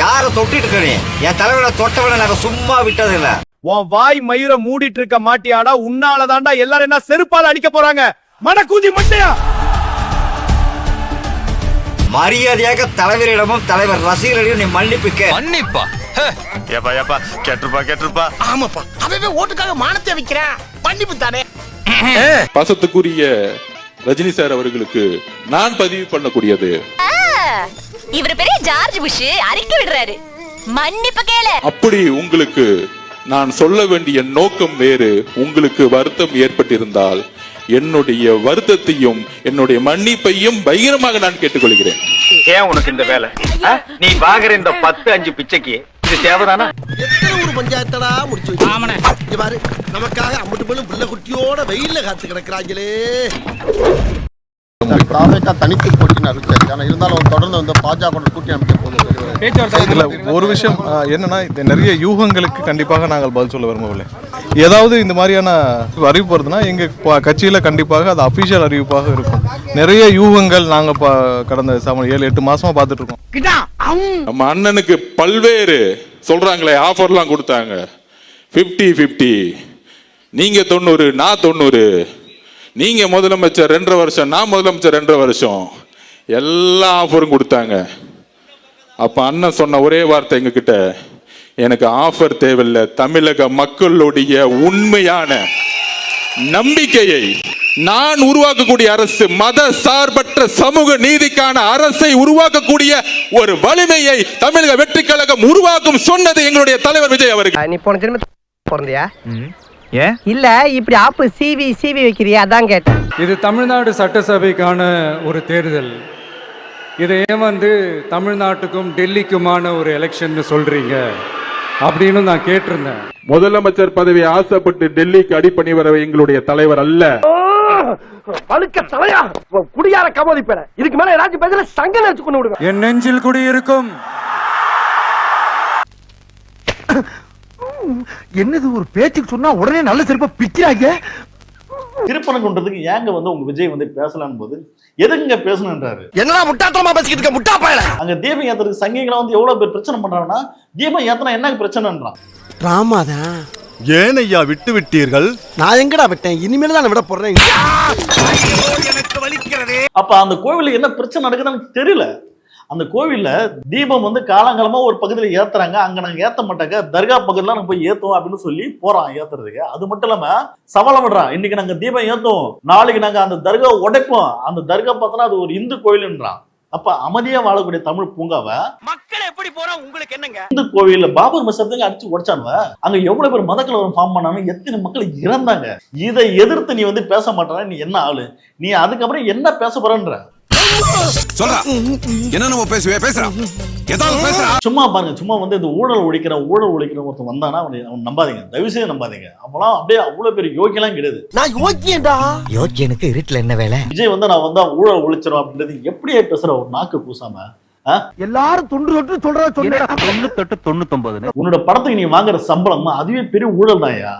யார தொட்டிட்டு இருக்க நீ? என் தலைவரை தொட்டவனை நாங்க சும்மா விட்டது இல்ல. உன் வாய் மயிரை மூடிட்டு இருக்க மாட்டியாடா? உன்னாலதான்டா எல்லாரும் என்ன செருப்பால அடிக்க போறாங்க. மடக்கூதி மட்டையா? மரியாதையாக தலைவரிடமும் தலைவர் ரசிகர்களிடம் நீ மன்னிப்புக்க. மன்னிப்பா? ஏப்பா கேட்டுருப்பா. ஆமாப்பா, அவன் ஓட்டுக்காக மானத்தை வைக்கிறான். மன்னிப்பு தானே. பாசத்துக்குரிய ரஜினி சார் அவர்களுக்கு நான் பதிவு பண்ணக்கூடியது, இவர் பெரிய ஜார்ஜ் புஷ் அறிக்கை விடுறாரு, மன்னிப்பு கேளு. அப்படி உங்களுக்கு நான் சொல்ல வேண்டிய நோக்கம் வேறு. உங்களுக்கு வருத்தம் ஏற்பட்டிருந்தால் என்னுடைய வருத்தத்தையும் என்னுடைய மன்னிப்பையும் பகிரமாக நான் கேட்டுக்கொள்கிறேன். ஏன் உனக்கு இந்த வேலை? நீ வாங்குற இந்த 10-5 பிச்சைக்கு இது தேவைதானா? எத்தனை ஒரு பஞ்சாயத்தடா முடிச்சு வச்சு பாரு, நமக்காக அம்பட்டு போலும் பிள்ளை குட்டியோட வெயில்ல காத்து கிடக்குறாங்களே. தனித்து போட்டின்னு அறிவிச்சாச்சு. ஆனால் இருந்தாலும் தொடர்ந்து வந்து பாஜக கூட்டி அமைக்க போகுது. இதுல ஒரு விஷயம் என்னன்னா, நிறைய யூகங்களுக்கு கண்டிப்பாக நாங்கள் பதில் சொல்ல விரும்பவில்லை. ஏதாவது இந்த மாதிரியான அறிவிப்பு வருதுன்னா எங்க கட்சியில கண்டிப்பாக அது அபிஷியல் அறிவிப்பாக இருக்கும். நிறைய யூகங்கள் நாங்க கடந்த 7-8 மாசமா பார்த்துட்டு இருக்கோம். நம்ம அண்ணனுக்கு பல்வேறு சொல்றாங்களே ஆஃபர்லாம் கொடுத்தாங்க. 50-50, நீங்க 90 நான் 90, நீங்க முதலமைச்சர் 2.5 வருஷம் நான் முதலமைச்சர் 2.5 வருஷம், எல்லா ஆஃபரும் கொடுத்தாங்க. அப்ப அண்ணன் சொன்ன ஒரே வார்த்தை எங்க கிட்ட, எனக்கு ஆஃபர் தேவையில்லை, தமிழக மக்களுடைய உண்மையான நம்பிக்கையை நான் உருவாக்கக்கூடிய அரசு, மத சார்பற்ற சமூக நீதிக்கான அரசை உருவாக்கக்கூடிய ஒரு வலிமையை தமிழக வெற்றி கழகம் உருவாக்கும் சொன்னது எங்களுடைய தலைவர் விஜய் அவர்கள். நீ போன ஜென்ம பிறந்தியா? இல்ல இப்படி ஆப்பு சிவி வைக்கிறியா? அதான் கேட்டேன். இது தமிழ்நாடு சட்டசபைக்கான ஒரு தேர்தல். இதை ஏன் தமிழ்நாட்டுக்கும் டெல்லிக்குமான ஒரு எலெக்ஷன் சொல்றீங்க அப்படின்னு நான் கேட்டிருந்தேன். முதலமைச்சர் பதவி ஆசைப்பட்டு டெல்லிக்கு அடிப்பணி வர எங்களுடைய தலைவர் அல்ல. பழுக்க தலையா குடியார கமோதி பேர, இதுக்கு மேல ஏதாச்சும் பேசல சங்க நினைச்சு கொண்டு விடுங்க. என் நெஞ்சில் குடியிருக்கும். என்னது ஒரு பேச்சுக்கு சொன்னா உடனே நல்ல சிறப்பா பிக்கிறாங்க. திருப்பரங்குன்றதுக்கு ஏங்க உங்க விஜய் பேசலான்னு போது எதுங்க பேசணுன்றாரு? என்னடா முட்டாத்தனமா பேசிக்கிட்டு இருக்க முட்டா பயல. அங்க தீபம் ஏத்துறதுக்கு சங்கிகளை எவ்வளவு பேர் பிரச்சனை பண்றாங்கன்னா, தீபம் ஏத்தனா என்ன பிரச்சனைன்றான். ராமாதான் ஏன் ஐயா விட்டு விட்டீர்கள்? நான் எங்கடா விட்டேன்? இனிமேல் தான் விட போறேன். அப்ப அந்த கோவில்ல என்ன பிரச்சனை நடக்குதுன்னு எனக்கு தெரியல. அந்த கோவில்ல தீபம் காலங்காலமா ஒரு பகுதியில் ஏத்துறாங்க, அங்க நாங்க ஏத்த மாட்டாங்க, தர்கா பகுதியில நாங்க போய் ஏத்துவோம் அப்படின்னு சொல்லி போறான் ஏத்துறதுக்கு. அது மட்டும் இல்லாம சவாலம் பண்றான், இன்னைக்கு நாங்க தீபம் ஏத்துவோம், நாளைக்கு நாங்க அந்த தர்கா உடைப்போம், அந்த தர்கா பார்த்தோன்னா அது ஒரு இந்து கோயில்ன்றான். அப்ப அமைதியா வாழக்கூடிய தமிழ் பூங்காவை மக்கள் எப்படி போறோம் உங்களுக்கு என்னங்க? இந்து கோவில்ல பாபர் மசூதியை அடிச்சு உடைச்சானுவ. அங்க எவ்வளவு பேர் மதக்கலவரம் ஃபார்ம் பண்ணாலும் எத்தனை மக்கள் இறந்தாங்க. இதை எதிர்த்து நீ பேச மாட்டான, நீ என்ன ஆளு? நீ அதுக்கப்புறம் என்ன பேச போறன்ற? சும்மா பாருங்க, சும்மா இந்த ஊழல் ஒழிக்கிற ஒருத்தன் வந்தானா அவன் நம்பாதீங்க, தயவு செய்து நம்பாதீங்க. அப்பெல்லாம் அப்படியே அவ்வளவு பேர் யோகியெல்லாம் கிடையாது. நான் யோகியன்டா. யோகியனுக்கு இருட்டுல என்ன வேலை? விஜய் நான் ஊழல் ஒழிச்சிடும் அப்படின்றது எப்படியே பேசுற ஒரு நாக்கு பூசாம எல்லாரும் தொண்டு சொல்றத சொல்ல 98-99 உன்னோட படத்துக்கு நீ வாங்குற சம்பளம் அதுவே பெரிய ஊழல் தான்யா.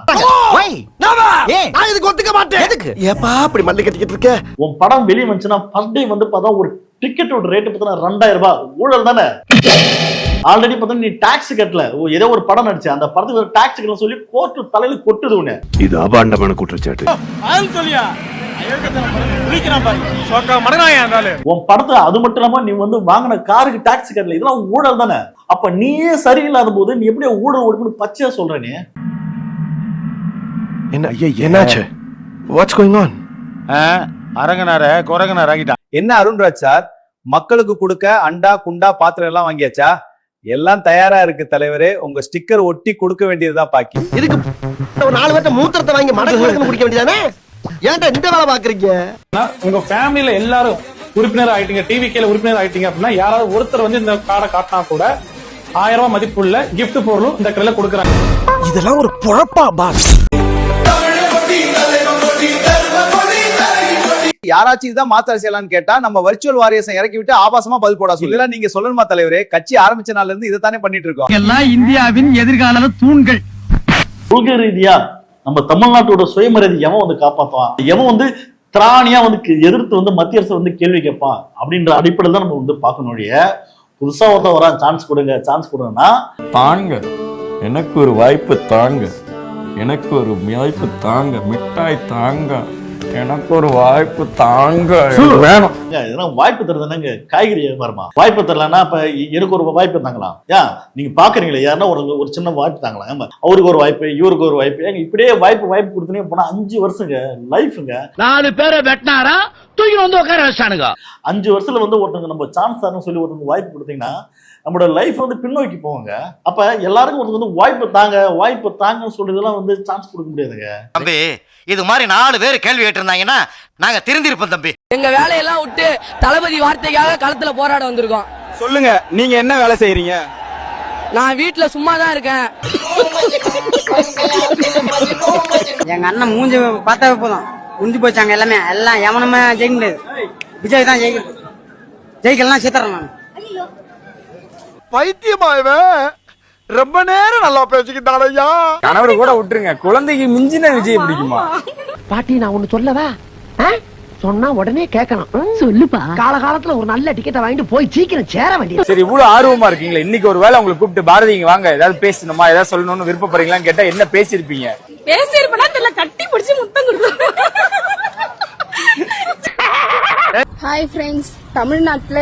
நான் இதுக்கு ஒத்துக்க மாட்டேன். ஏப்பா அப்படி மல்லி கட்டிக்கிட்டு இருக்க? உன் படம் வெளியே வந்துச்சுன்னா ஃபர்ஸ்ட் டே பார்த்தா ஒரு டிக்கெட்டோட ரேட் பார்த்தா 2000 ரூபாய். ஊழல் தானே? ஆல்ரெடி பார்த்தா நீ டாக்ஸ் கட்டல, ஏதோ ஒரு படம் நடிச்ச அந்த படத்துக்கு டாக்ஸ் கட்டல சொல்லி கோர்ட்டு தலையில கொட்டுது உன்னை. இது அபாண்டமான குற்றச்சாட்டு. உன் படத்தை அது மட்டும் இல்லாம நீ வாங்கின காருக்கு டாக்ஸ் கட்டல, இதெல்லாம் ஊழல் தானே? அப்ப நீயே சரியில்லாத போது நீ எப்படி ஊழல் ஒடுக்கணும் பச்சையா சொல்ற? நீ என்னாச்சு? What's going on? அரங்கனார குரங்கனார் ஆகிட்டான். என்ன அருண்ராஜ் சார், மக்களுக்கு கொடுக்க அண்டா குண்டா பாத்திரம் எல்லாம் வாங்கியாச்சா? எல்லாம் தயாரா இருக்கு தலைவரே, உங்க ஸ்டிக்கர் ஒட்டி கொடுக்க வேண்டியதுதான் பாக்கி. இதுக்கு ஒரு 4 பேர்ட்ட மூத்திரத்தை வாங்கி மடக்கு குடிக்க வேண்டியதானே? ஏன்டா இந்த வேலை பாக்குறீங்க? உங்க ஃபேமிலில எல்லாரும் உறுப்பினர் ஆயிட்டீங்க, டிவிகேல உறுப்பினர் ஆயிட்டீங்க அப்படின்னா யாராவது ஒருத்தர் இந்த கார்டை காட்டினா கூட 1000 ரூபாய் மதிப்புள்ள கிஃப்ட் பொருளும் இந்த கடையில கொடுக்குறாங்க. இதெல்லாம் ஒரு பொழப்பா பாஸ்? யாராச்சும் இதுதான் மாத்த அரசியலான்னு கேட்டா நம்ம வர்ச்சுவல் வாரியர்ஸை இறக்கி விட்டு ஆபாசமா பதில் போட சொல்லல. நீங்க சொல்லணுமா தலைவரே? கட்சி ஆரம்பிச்ச நாள்ல இருந்து இதைத்தானே பண்ணிட்டு இருக்கோம். எல்லாம் இந்தியாவின் எதிர்கால தூண்கள். கொள்கை ரீதியா நம்ம தமிழ்நாட்டோட சுயமரியாதை எவன் காப்பாற்றுவான், எவன் திராணியா எதிர்த்து மத்திய அரசு கேள்வி கேட்பான் அப்படின்ற அடிப்படையில் தான் நம்ம பார்க்கணும். புதுசா ஒருத்தன் வரான், சான்ஸ் கொடுங்கன்னா தாங்க, எனக்கு ஒரு வாய்ப்பு தாங்க, எனக்கு ஒரு வாய்ப்பு தாங்க, மிட்டாய் தாங்க, எனக்கு ஒரு வாய்ப்பு தாங்க வேணும். இதெல்லாம் வாய்ப்பு தருதுன்னாங்க காய்கறி வியாபாரமா? வாய்ப்பு தரலன்னா இப்ப எனக்கு ஒரு வாய்ப்பு தாங்கலாம். ஏன் நீங்க பாக்குறீங்களா, யாருன்னா ஒரு சின்ன வாய்ப்பு தாங்கலாம். அவருக்கு ஒரு வாய்ப்பு, இவருக்கு ஒரு வாய்ப்பு, இப்படியே வாய்ப்பு கொடுத்துனே போனா 5 வருஷங்க லைஃப்ங்க. 4 பேரை வெட்டினாரா தூக்கி வந்து உட்கார வச்சானுங்க. 5 வருஷத்துல வந்து ஒருத்தங்க நம்ம சான்ஸ் தரணும் சொல்லி ஒருத்தங்க வாய்ப்பு கொடுத்தீங்கன்னா நம்மளோட லைஃப் வந்து பின்னோக்கி போவாங்க. அப்ப எல்லாருக்கும் ஒருத்தங்க வந்து வாய்ப்பு தாங்கன்னு சொல்றதெல்லாம் வந்து சான்ஸ் கொடுக்க முடியாதுங்க தம்பி. இது மாதிரி 4 பேர் கேள்வி கேட்டிருந்தாங்கன்னா நாங்க திருந்திருப்போம் தம்பி. எங்க வேலையெல்லாம் விட்டு தளபதி வார்த்தைக்காக களத்துல போராட வந்திருக்கோம். சொல்லுங்க, நீங்க என்ன வேலை செய்யறீங்க? நான் வீட்டுல சும்மா தான் இருக்கேன். எங்க அண்ணன் மூஞ்சி பார்த்தா போதும் உஞ்சி போச்சாங்க. எல்லாம் எவனுமே ஜெயிக்க முடியாது. விஜய் தான் ஜெயிக்கலாம் சித்திரம். நான் பைத்தியமாயவன் ரொம்ப நேரம் நல்லா பேசிக்கிட்டான் ஐயா. கணவரை கூட விட்டுருங்க, குழந்தைக்கு மிஞ்சின விஜய் பிடிக்குமா? பாட்டி நான் ஒண்ணு சொல்லவா? சொன்னா உடனே கேட்கணும். சொல்லுப்பா. காலகாலத்துல ஒரு நல்ல டிக்கெட்டை வாங்கிட்டு போய் சீக்கிரம் சேர வேண்டியது. சரி, இவ்வளவு ஆர்வமா இருக்கீங்களா, இன்னைக்கு ஒரு வேளை உங்களை கூப்பிட்டு பாரதி இங்க வாங்க, ஏதாவது பேசணுமா, ஏதாவது சொல்லணும்னு விருப்பப்படுறீங்களான்னு கேட்டா என்ன பேசியிருப்பீங்க? பேசியிருப்பா தெரியல, கட்டி பிடிச்சி முத்தம் கொடுத்து. ஹாய் ஃப்ரெண்ட்ஸ், தமிழ்நாட்டுல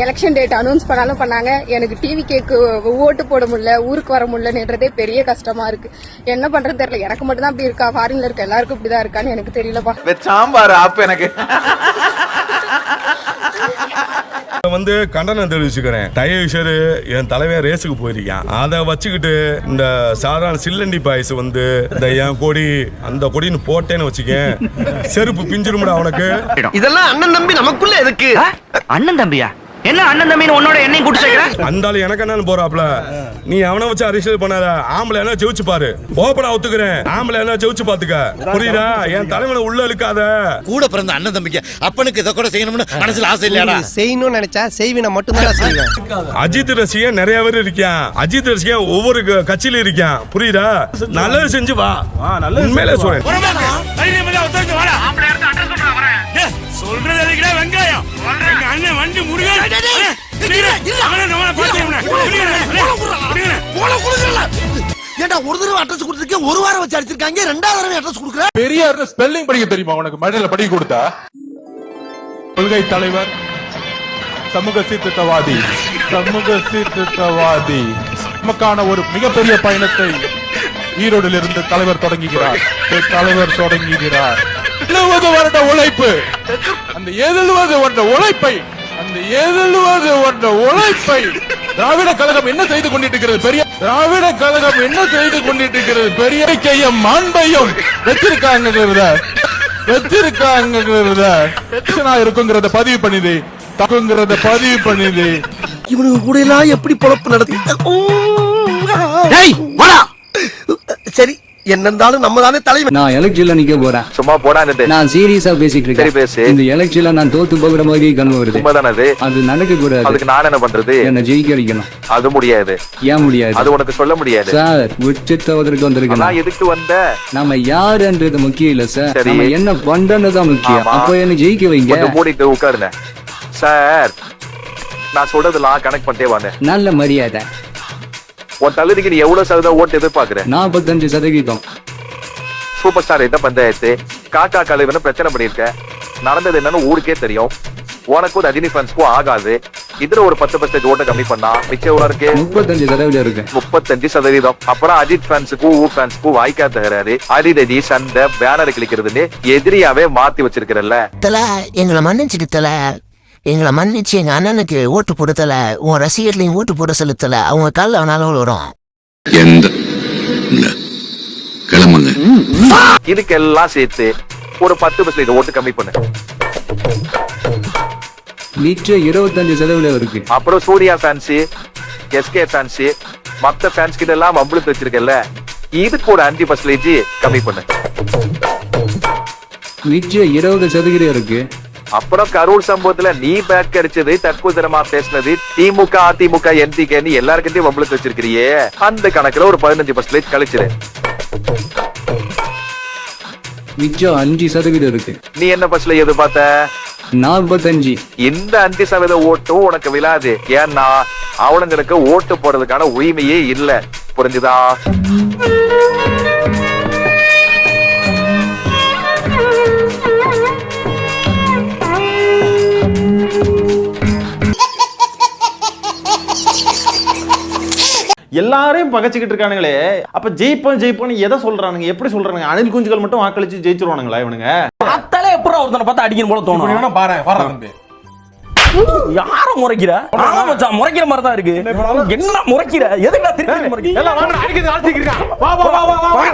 எலெக்ஷன் டேட் அனௌன்ஸ் பண்ணாங்க. எனக்கு டிவி கேக்கு ஓட்டு போட முடியல, ஊருக்கு வர முடியலன்றதே பெரிய கஷ்டமா இருக்கு. என்ன பண்றது தெரியல. எனக்கு மட்டும் தான் அப்படி இருக்கா, ஃபாரின்ல இருக்க எல்லாருக்கும் இப்படிதான் இருக்கான்னு எனக்கு தெரியலப்பா. சாம்பார் அப்ப எனக்கு வந்து கண்டனம் தெரிவிச்சுக்கிறேன். தயவு செய்து என் தலைவர் ரேஸுக்கு போயிருக்கான், அதை வச்சுக்கிட்டு இந்த சாதாரண சில்லண்டி பாய்ஸ் வந்து இந்த என் கொடி அந்த கொடின்னு போட்டேன்னு வச்சுக்க செருப்பு பிஞ்சிருமுடா அவனுக்கு. இதெல்லாம் அண்ணன் தம்பி நமக்குள்ள எதுக்கு? அண்ணன் தம்பியா? என்ன அண்ணன் தம்பின்னு உன்னோட என்னையும் கூட்டு சேர்க்கிறேன்? அந்த ஆளு எனக்கு என்னன்னு போறாப்ல, நீ அவனை வச்சு அரசியல் பண்ணாத. ஆம்பளை என்ன ஜெயிச்சு பாரு, ஓப்பனா ஒத்துக்கிறேன். ஆம்பளை என்ன ஜெயிச்சு பாத்துக்க, புரியுதா? என் தலைவனை உள்ள இழுக்காத. கூட பிறந்த அண்ணன் தம்பிக்கு அப்பனுக்கு இதை கூட செய்யணும்னு மனசுல ஆசை இல்லையாடா? செய்யணும்னு நினைச்சா செய்வின மட்டும் தான் செய்வேன். அஜித் ரசிகன் நிறைய பேர் இருக்கான், அஜித் ரசிகன் ஒவ்வொரு கட்சியில இருக்கான், புரியுதா? நல்லது செஞ்சு வா, உண்மையிலே சொல்றேன். வெங்காயம் அண்ணன் வண்டி முருகன் ஏண்டா ஒரு தடவை அட்ரஸ் கொடுத்துருக்கேன், ஒரு வாரம் வச்சு அடிச்சிருக்காங்க, 2வது தடவை அட்ரஸ் கொடுக்குறேன். பெரியார் ஸ்பெல்லிங் படிக்க தெரியுமா உனக்கு? மழையில படிக்க கொடுத்தா? கொள்கை தலைவர், சமூக சீர்திருத்தவாதி, நமக்கான ஒரு மிகப்பெரிய பயணத்தை ஈரோடில் இருந்து தலைவர் தொடங்குகிறார். 70 வருட உழைப்பு, அந்த 70 வருட உழைப்பை திராவிட கழகம் என்ன செய்து கொண்டிருக்கிறது? திராவிட கழகம் என்ன செய்து கொண்டிருக்கிறது? பெரிய கையும் மாண்பையும் வச்சிருக்காங்கிறத இருக்குங்கிறத பதிவு பண்ணிது. இவனுக்கு கூட எல்லாம் எப்படி பொழப்பு நடத்தி? சரி, என்ன இருந்தாலும் நம்ம தானே தலைவர். நான் எலெக்ஷன்ல நிக்க போறேன். சும்மா போடான்னு நான் சீரியஸா பேசிட்டு இருக்கேன். பேசு. இந்த எலெக்ஷன்ல நான் தோத்து போகிற மாதிரி கனவு வருது. அது நடக்க கூடாது. அதுக்கு நான் என்ன பண்றது? என்ன ஜெயிக்க வைக்கணும். அது முடியாது. ஏன் முடியாது? அது உனக்கு சொல்ல முடியாது சார். உச்சத்தவதற்கு வந்திருக்கேன். நான் எதுக்கு வந்த? நம்ம யாருன்றது முக்கியம் இல்ல சார், நம்ம என்ன பண்றதுதான் முக்கியம். அப்போ என்ன ஜெயிக்க வைங்க. மூடிட்டு உட்காருங்க சார். நான் சொல்றதுலாம் கனெக்ட் பண்ணிட்டே வாங்க. நல்ல மரியாதை. உன் தகுதிக்கு நீ எவ்வளவு சதவீதம் ஓட்டு எதிர்பார்க்கிற? 45%. சூப்பர் ஸ்டார் என்ன பஞ்சாயத்து காக்கா கலைவன பிரச்சனை பண்ணிருக்க. நடந்தது என்னன்னு ஊருக்கே தெரியும். உனக்கும் ரஜினி ஃபேன்ஸ்க்கும் ஆகாது. இதுல ஒரு 10% ஓட்ட கம்மி பண்ணா மிச்சம் எவ்வளவு இருக்கு? 35% இருக்கு. 35%. அப்புறம் அஜித் ஃபேன்ஸுக்கும் ஊர் ஃபேன்ஸுக்கும் வாய்க்கா தகராறு, அடிதடி, சண்டை, பேனர் கிளிக்கிறதுன்னு எதிரியாவே மாத்தி வச்சிருக்கிறல்ல. எங்களை மன்னிச்சுக்கிட்டல, எங்களை மன்னிச்சு எங்க அண்ணனுக்கு ஓட்டு போடுத்தல, உன் ரசிகர்களையும் ஓட்டு போட செலுத்தல, அவங்க காலில் அவனால வரும். இதுக்கெல்லாம் சேர்த்து ஒரு 10% ஓட்டு கம்மி பண்ணு. மிச்சம் 25% இருக்கு. அப்புறம் சூர்யா ஃபேன்ஸு, எஸ்கே ஃபேன்ஸு, மத்த ஃபேன்ஸ் கிட்ட எல்லாம் வம்புழுத்து வச்சிருக்கல, இதுக்கு ஒரு 5% கம்மி பண்ணு. மிச்சம் 20% இருக்கு. அப்புறம் கரூர் சம்பவத்துல நீ பேக் அடிச்சது, தற்கொலைத்தனமா பேசினது, திமுக அதிமுக NTK எல்லாருக்கிட்டையும் வம்புழுத்து வச்சிருக்கிறியே, அந்த கணக்குல ஒரு 15% கழிச்சிரு. மிச்சம் 5% இருக்கு. நீ என்ன பஸ்ல எதிர்பார்த்த? 45. இந்த 5% ஓட்டும் உனக்கு விழாது. ஏன்னா அவனுங்களுக்கு ஓட்டு போடுறதுக்கான உரிமையே இல்ல. புரிஞ்சுதா? எல்லாரையும் பகச்சிக்கிட்டு இருக்கானுங்களே. அப்ப ஜெயிப்போம் எதை சொல்றானுங்க, எப்படி சொல்றானுங்க? அணில் குஞ்சுகள் மட்டும் வாக்களிச்சு ஜெயிச்சிருவானுங்களா இவனுங்க? பார்த்தாலே எப்பறம் ஒருத்தனை பார்த்து அடிக்கணும் போல தோணும். பாரு யார முறைக்கிற? மச்சான் முறைக்கிற மாதிரி தான் இருக்கு. என்ன முறைக்கிற? எதுக்கு திருப்பி முறைக்கிற?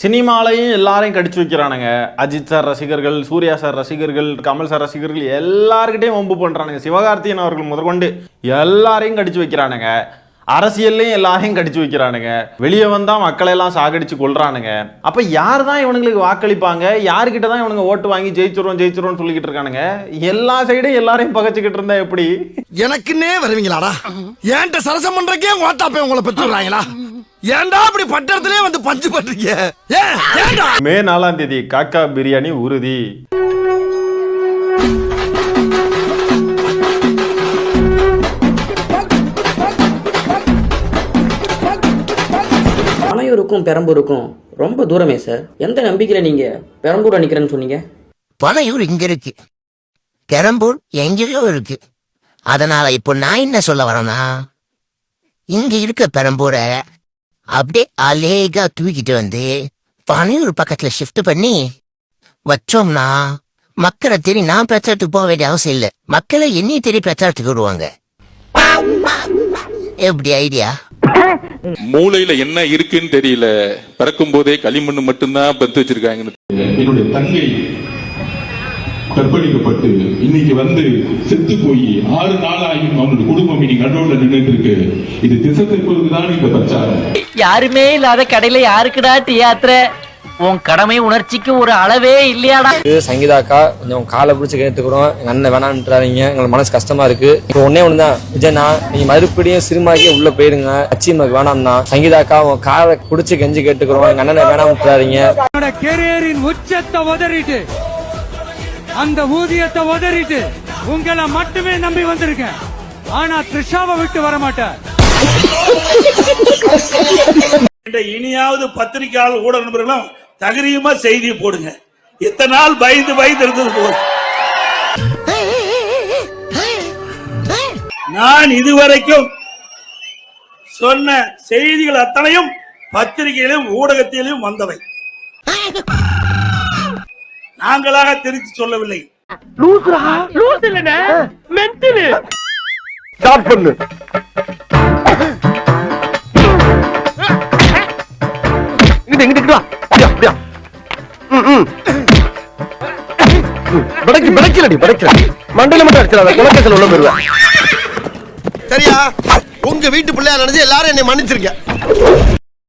சினிமாலையும் எல்லாரையும் கடிச்சு வைக்கிறானுங்க. அஜித் சார் ரசிகர்கள், சூர்யா சார் ரசிகர்கள், கமல் சார் ரசிகர்கள் எல்லார்கிட்டையும் வம்பு பண்றானுங்க. சிவகார்த்திகேயன் அவர்கள் முதற்கொண்டு எல்லாரையும் கடிச்சு வைக்கிறானுங்க. அரசியல்லையும் எல்லாரையும் கடிச்சு வைக்கிறானுங்க. வெளியே வந்தா மக்களை எல்லாம் சாகடிச்சு கொள்றானுங்க. அப்ப யார் தான் இவனுங்களுக்கு வாக்களிப்பாங்க? யாருக்கிட்ட தான் இவனுங்க ஓட்டு வாங்கி ஜெயிச்சிரும் சொல்லிக்கிட்டு இருக்கானுங்க? எல்லா சைடும் எல்லாரையும் பகச்சுக்கிட்டு இருந்தா எப்படி? எனக்குன்னே வருவீங்களாடா? ஏன்ட்ட சரசம் பண்றக்கே ஓட்டாப்பே உங்களை பெற்றுறாங்களா? ஏன்டா அப்படி பட்டத்திலே வந்து பஞ்சு பண்றீங்க? மே 4ஆம் தேதி காக்கா பிரியாணி உறுதி. பனையூருக்கும் பெரம்பூருக்கும் ரொம்ப தூரமே சார். எந்த நம்பிக்கையில நீங்க பெரம்பூர் நிக்கிறேன்னு சொன்னீங்க? பனையூர் இங்க இருக்கு, பெரம்பூர் எங்கேயோ இருக்கு. அதனால இப்போ நான் என்ன சொல்ல வரேன்னா, இங்க இருக்க பெரம்பூரை அப்படியே அலேகா தூக்கிட்டு வந்து பனையூர் பக்கத்துல ஷிஃப்ட் பண்ணி வச்சோம்னா மக்களை தேடி நான் பிரச்சாரத்துக்கு போக வேண்டிய அவசியம் இல்லை. மக்களை என்னை தேடி பிரச்சாரத்துக்கு வருவாங்க. எப்படி ஐடியா? மூளையில என்ன இருக்குன்னு தெரியல. பிறக்கும் போதே களிமண் மட்டும்தான் பெத்து வச்சிருக்காங்க. என்னுடைய தங்கை கற்பழிக்கப்பட்டு இன்னைக்கு வந்து செத்து போய் 6 நாள் ஆகியும் அவனுடைய குடும்பம் இன்னைக்கு கடவுள நின்றுட்டு இருக்கு. இது திசை திருப்பதுக்குதான் இந்த பிரச்சாரம். யாருமே இல்லாத கடையில யாருக்குடா தியாத்திர? உன் கடமை உணர்ச்சிக்கு ஒரு அளவே இல்லையாடா? சங்கீதாக்கா கொஞ்சம் காலை பிடிச்சி கேட்டுக்கிறோம். எங்க அண்ணன் வேணான்றாதீங்க, எங்களுக்கு மனசு கஷ்டமா இருக்கு. இப்போ ஒன்னே ஒண்ணுதான் விஜயனா, நீங்க மறுபடியும் சினிமாக்கே உள்ள போயிருங்க. கட்சி வேணாம்னா சங்கீதாக்கா உன் காலை பிடிச்சி கெஞ்சி கேட்டுக்கிறோம். எங்க அண்ணனை வேணாம்ன்றாதீங்க. கெரியரின் உச்சத்தை உதறிட்டு, அந்த ஊதியத்தை உதறிட்டு உங்களை மட்டுமே நம்பி வந்திருக்கேன். ஆனா த்ரிஷாவை விட்டு வர மாட்டேன். இனியாவது பத்திரிகையாளர் ஊடக நண்பர்களும் தகரியமா செய்தி போடுங்க. இத்தனை நாள் பயந்து இருந்தது போது நான் இதுவரைக்கும் சொன்ன செய்திகள் அத்தனையும் பத்திரிகையிலும் ஊடகத்திலும் வந்தவை. நாங்களாக திருச்சி சொல்லவில்லை. மண்டல மட்டும் அடிச்சிடாத. சரியா? உங்க வீட்டு பிள்ளையா நினைச்சு எல்லாரும் என்னை மன்னிச்சிருக்க.